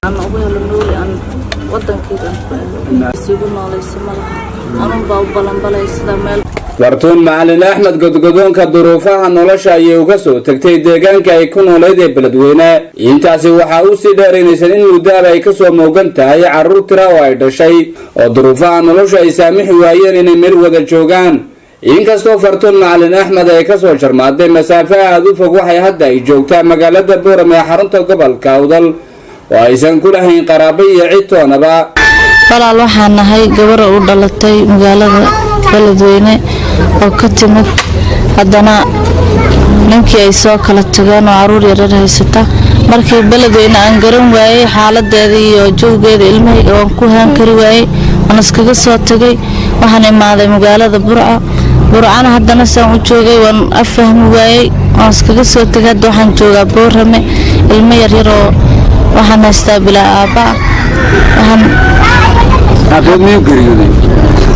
أنا أبويا لنولي أن وطن كذا يسيبون الله يسمى أنا بابلان بلا يسدمل wartuun macalin axmed godgodoonka duruufaha nolosha ayay uga soo tagtay deegaanka ay ku nooleed ee beledweyne intaasi waxaa uu sii dheeraynaysan in muddaaba ay kasoo moogan tahay carruur tira oo ay dhashay oo duruufaha nolosha ay saamixi waayeen inay meel wada joogaan inkastoo fartuun macalin axmed ay kasoo jarmaaday masaafe aada u fog waxay hadda ay joogtaa magaalada boorame ee xarunta gobolka awdal oo aysan ku lahayn qaraabo iyo cid toonaba walaal waxaan nahay gabar u dhalatay magaalada beledweyne oo ka timid haddana ninkii ay soo kala tageen oo caruur yaryar haysata markii beledweyne aan garan waayey xaaladeeda iyo jooggeeda ilmahayga waan ku haan kari waayey waan iskaga soo tagay waxaan imaaday magaalada burcana haddana saan u joogay waan afahmi waayey waan iskaga soo tagay hadda waxaan joogaa boorame ilmo yaryar oo waxaan haystaa bilaa aabba waxaan adood miyuu geeriyooday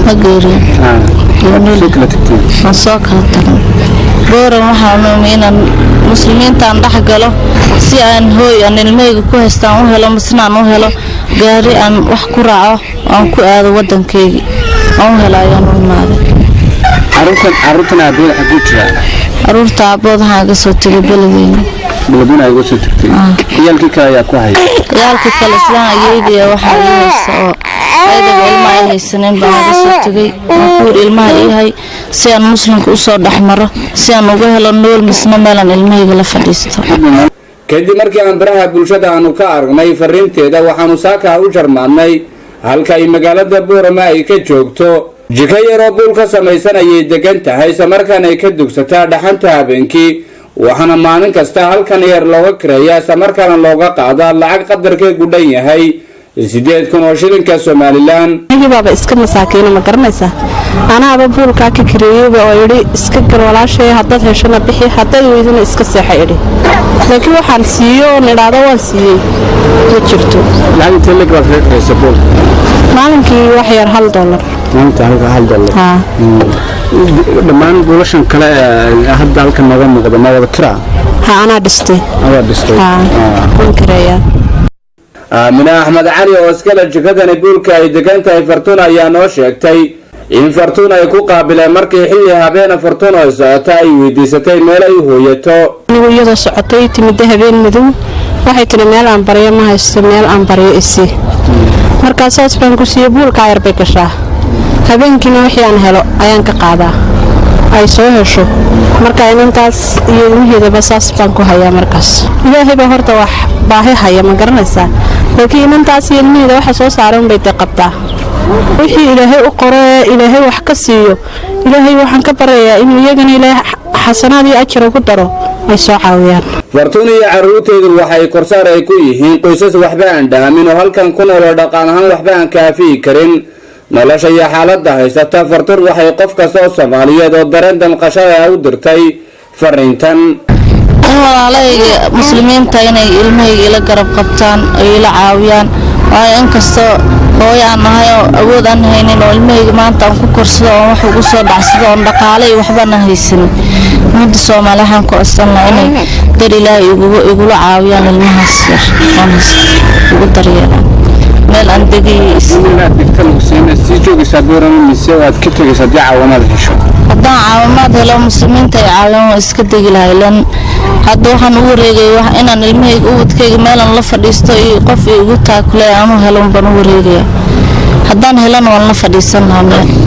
ma geeriyo waan soo kala tagnay booran waxaan uumi inaan muslimiintaan dhex galo si aan hooy aan ilmahayga ku haystaan u helo masnaan u helo gaari aan wax ku raaco aan ku aado waddankaygii aan u helo ayaan u imaaday carruurtan aabood xaguu jiraa carruurta aabood waxaan ga soo tegay beledweyne ay uga soo tagtay ciyaalkii kale ayaa ku hayay ciyaalkii kale islaan ayeydii waxaa ii haysa oo aydaga ilma ay haysaneen baan uga soo tegay kuur ilmaha ii hay si aan muslimka usoo dhex maro si aan uga helo nool misna meelaan ilmahayga la fadhiisto kadib markii aan baraha bulshada aanu ka aragnay fariinteeda waxaanu saaka u jarmaadnay halka ay magaalada boorame ay ka joogto jiko yaroo buul ka samaysan ayay degan tahay islamarkaana ay ka dugsataa dhaxanta habeenkii waxaana maalin kasta halkan yar looga kireeyaa islamarkaana looga qaadaa lacag qadarkeedu dhan yahay 8,000 oo shilinka Somaliland baba iska masaakiina ma garanaysaa anaaba buulka ka kireeyay oo yiri iska gal walaashay hadad heshana bixi hadad weydina iska seexay yiri laakiin waxaan siiyo niraado waan siiyay ma jirto lacag telegram reerkiisa buul maalinkii wax yar $1 maanta $1 ha dhamaan buulashan kale hadda halkan naga muuqda ma wada kiraa ha ana dhistay ha kun kireeyaa Amina Ahmed Ali oo iskala jikadani buulka ay degan tahay Fartuun ayaa noo sheegtay in Fartuun ay ku qaabileen markii xilli habeen Fartuun oo socotay ay weydiisatay meel ay hooyato iyadoo socotay timid habeen madow waxay tiri meel aan bariyo ma haysto meel aan bariyo isi markaas baan ku siiyay buulka yar bay gashaa habeenkina wixii aan helo ayaan ka qaadaa ay soo hesho marka intaas iyo ilmaheeda basaas baan ku hayaa markaas ilaahay baa horta wax baahi haya ma garanaysaa laakiin intaas iyo ilmaheeda waxa soo saaran bay qabtaa wixii ilaahay u qoray ilaahay wax ka siiyo ilaahay waxaan ka barayaa in iyagana ilaahay xasanaad iyo ajir ku daro ay soo caawiyaan Fartuun iyo carruurteedu waxay korsaar ay ku yihiin qoysas waxba aan dhaamin oo halkan ku nool dhaqan ahaan waxba aan kaafi karin nolosha iyo xaaladda haysata Fartuun waxay qof kasta oo Soomaaliyeed oo dareen damqashada u dirtay fariintan walaalayga muslimiinta inay ilmahayga ila garab qabtaan ay ila caawiyaan waa in kasta hooyaan nahay oo awood aan haynin oo ilmahayga maanta aan ku korsado oo wax ugu soo dhacsado oo dhaqaale iyo waxba aan haysanin muddo Soomaalihan ku asana inay dar ilaahay igula caawiyaan ilmahaas yar ugu daryeelaan meel aan si joogaysaa Boorame mise waad ka tagaysaa caawimad hesho haddaan caawimad helo muslimiinta ay caawiyaan iska degi lahayn hadda waxaan ugu wareegay inaan ilmahayga ubadkayga meelan la fadhiisto iyo qof igu taakulay aan helo baan ugu wareegay haddaan helana waan la fadhiisan lahaa